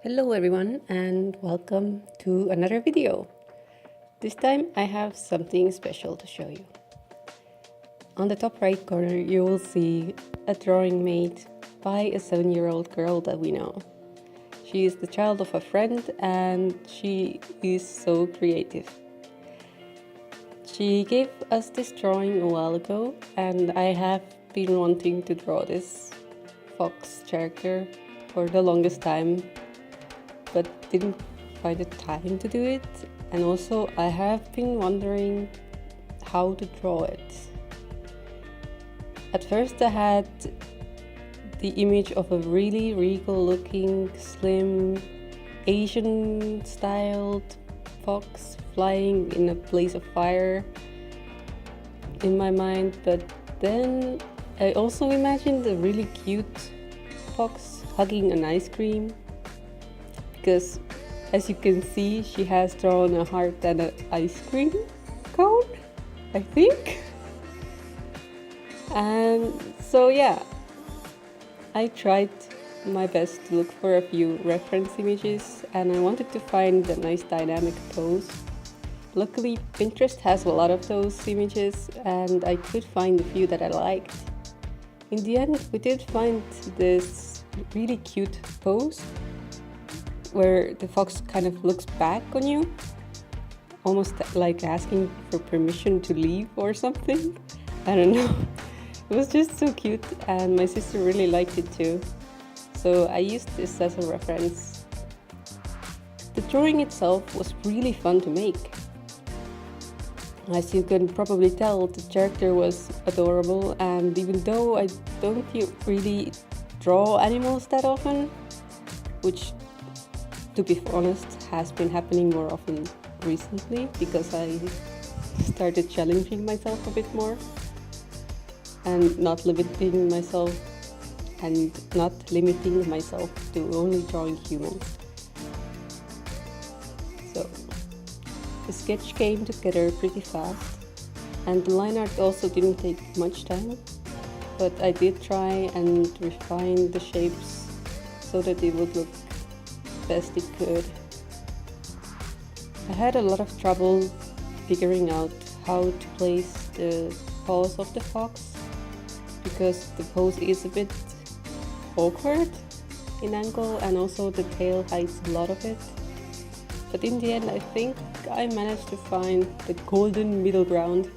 Hello everyone and welcome to another video. This time I have something special to show you. On the top right corner you will see a drawing made by a 7-year-old girl that we know. She is the child of a friend and she is so creative. She gave us this drawing a while ago and I have been wanting to draw this fox character for the longest time, but didn't find the time to do it. And also I have been wondering how to draw it. At first I had the image of a really regal looking, slim, Asian styled fox flying in a blaze of fire in my mind, but then I also imagined a really cute fox hugging an ice cream, because as you can see she has drawn a heart and an ice cream cone, I think. And so yeah, I tried my best to look for a few reference images and I wanted to find a nice dynamic pose. Luckily Pinterest has a lot of those images and I could find a few that I liked. In the end we did find this really cute pose where the fox kind of looks back on you, almost like asking for permission to leave or something. I don't know. It was just so cute and my sister really liked it too. So I used this as a reference. The drawing itself was really fun to make. As you can probably tell, the character was adorable, and even though I don't really draw animals that often, which to be honest has been happening more often recently because I started challenging myself a bit more and not limiting myself to only drawing humans. So the sketch came together pretty fast and the line art also didn't take much time, but I did try and refine the shapes so that it would look best it could. I had a lot of trouble figuring out how to place the paws of the fox because the pose is a bit awkward in angle and also the tail hides a lot of it. But in the end I think I managed to find the golden middle ground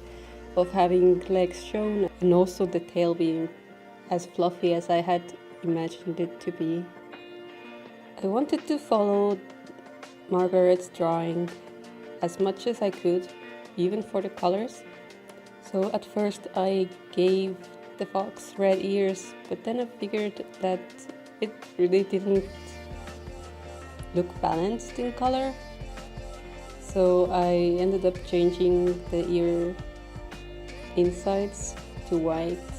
of having legs shown and also the tail being as fluffy as I had imagined it to be. I wanted to follow Margaret's drawing as much as I could, even for the colors. So at first I gave the fox red ears, but then I figured that it really didn't look balanced in color. So I ended up changing the ear insides to white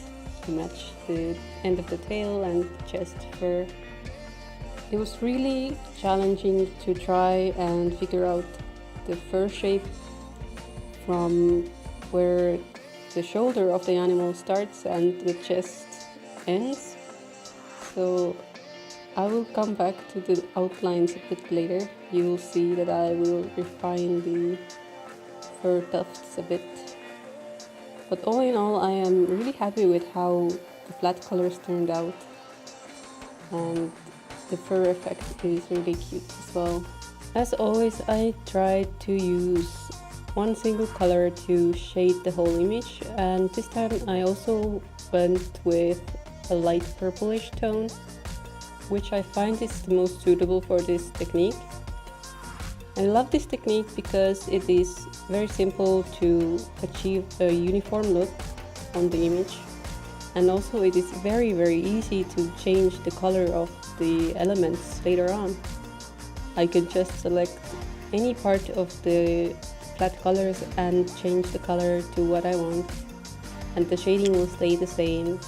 to match the end of the tail and the chest fur. It was really challenging to try and figure out the fur shape from where the shoulder of the animal starts and the chest ends. So I will come back to the outlines a bit later. You will see that I will refine the fur tufts a bit. But all in all, I am really happy with how the flat colors turned out. And the fur effect is really cute as well. As always, I tried to use one single color to shade the whole image, and this time I also went with a light purplish tone, which I find is the most suitable for this technique. I love this technique because it is very simple to achieve a uniform look on the image, and also it is very easy to change the color of the elements later on. I could just select any part of the flat colors and change the color to what I want, and the shading will stay the same.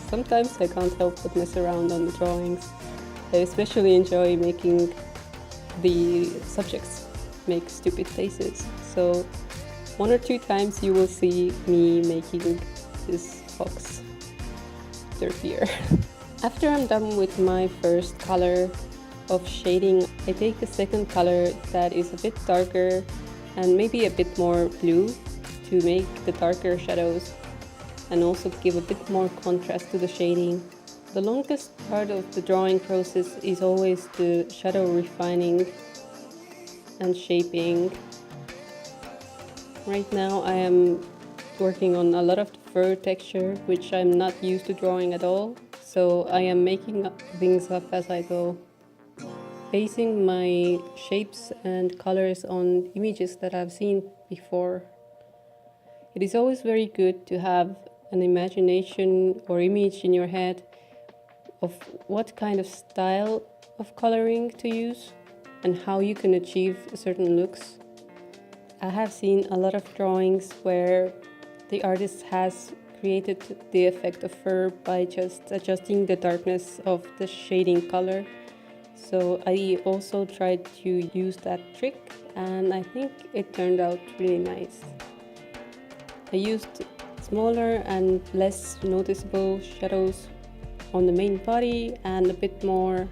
Sometimes I can't help but mess around on the drawings. I especially enjoy making the subjects make stupid faces, so 1 or 2 times you will see me making this fox derpier. After I'm done with my first color, of shading, I take a second color that is a bit darker and maybe a bit more blue to make the darker shadows and also give a bit more contrast to the shading. The longest part of the drawing process is always the shadow refining and shaping. Right now I am working on a lot of the fur texture, which I'm not used to drawing at all, so I am making things up as I go, basing my shapes and colors on images that I've seen before. It is always very good to have an imagination or image in your head of what kind of style of coloring to use and how you can achieve certain looks. I have seen a lot of drawings where the artist has created the effect of fur by just adjusting the darkness of the shading color. So I also tried to use that trick and I think it turned out really nice. I used smaller and less noticeable shadows on the main body and a bit more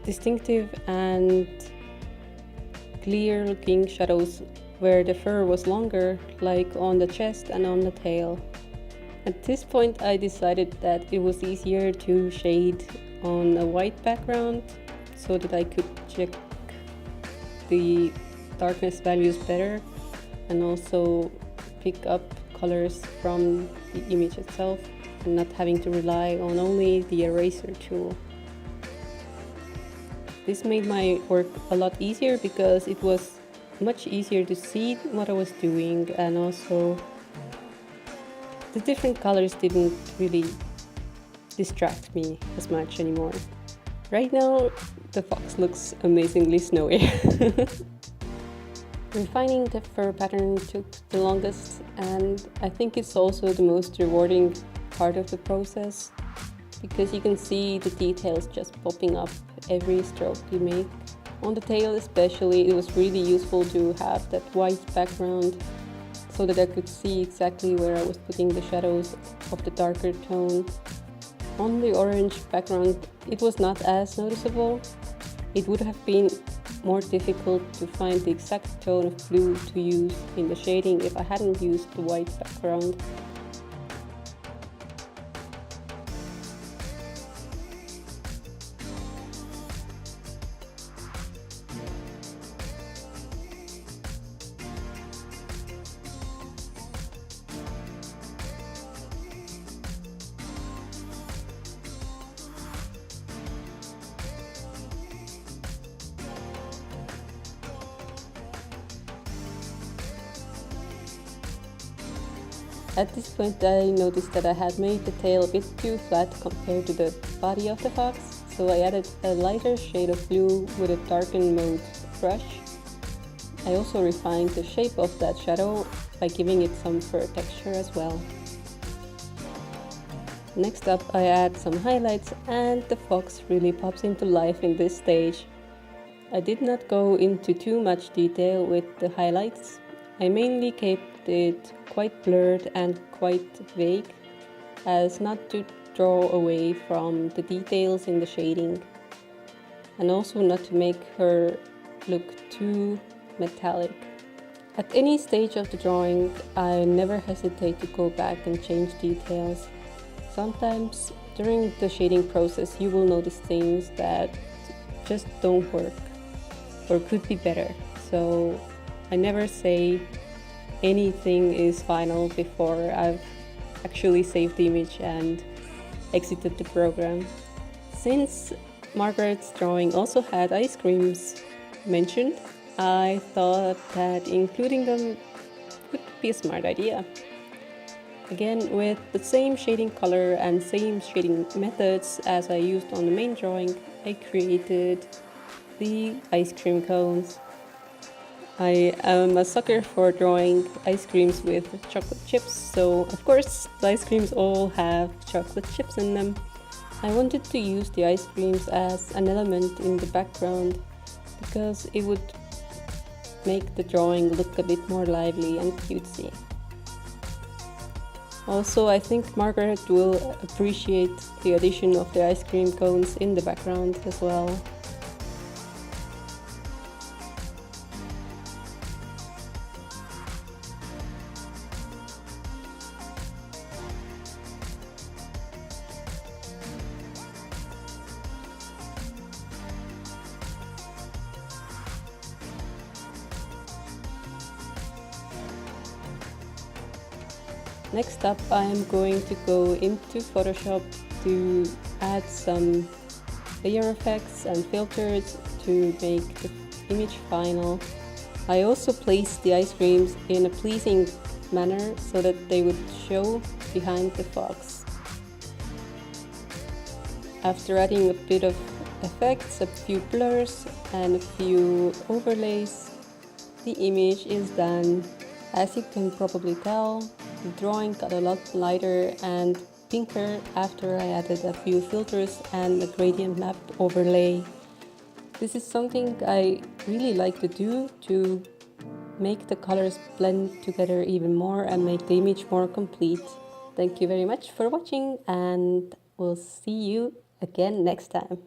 distinctive and clear looking shadows where the fur was longer, like on the chest and on the tail. At this point I decided that it was easier to shade on a white background so that I could check the darkness values better and also pick up colors from the image itself and not having to rely on only the eraser tool. This made my work a lot easier because it was much easier to see what I was doing, and also the different colors didn't really distract me as much anymore. Right now the fox looks amazingly snowy. Refining the fur pattern took the longest, and I think it's also the most rewarding part of the process because you can see the details just popping up every stroke you make. On the tail especially, it was really useful to have that white background so that I could see exactly where I was putting the shadows of the darker tone. On the orange background, it was not as noticeable. It would have been more difficult to find the exact tone of blue to use in the shading if I hadn't used the white background. At this point I noticed that I had made the tail a bit too flat compared to the body of the fox, so I added a lighter shade of blue with a darken mode brush. I also refined the shape of that shadow by giving it some fur texture as well. Next up I add some highlights, and the fox really pops into life in this stage. I did not go into too much detail with the highlights. I mainly kept it quite blurred and quite vague, as not to draw away from the details in the shading, and also not to make her look too metallic. At any stage of the drawing, I never hesitate to go back and change details. Sometimes during the shading process you will notice things that just don't work or could be better, so I never say anything is final before I've actually saved the image and exited the program. Since Margaret's drawing also had ice creams mentioned, I thought that including them would be a smart idea. Again, with the same shading color and same shading methods as I used on the main drawing, I created the ice cream cones. I am a sucker for drawing ice creams with chocolate chips, so of course the ice creams all have chocolate chips in them. I wanted to use the ice creams as an element in the background because it would make the drawing look a bit more lively and cutesy. Also, I think Margaret will appreciate the addition of the ice cream cones in the background as well. Next up, I am going to go into Photoshop to add some layer effects and filters to make the image final. I also placed the ice creams in a pleasing manner so that they would show behind the fox. After adding a bit of effects, a few blurs and a few overlays, the image is done. As you can probably tell, the drawing got a lot lighter and pinker after I added a few filters and a gradient map overlay. This is something I really like to do to make the colors blend together even more and make the image more complete. Thank you very much for watching, and we'll see you again next time.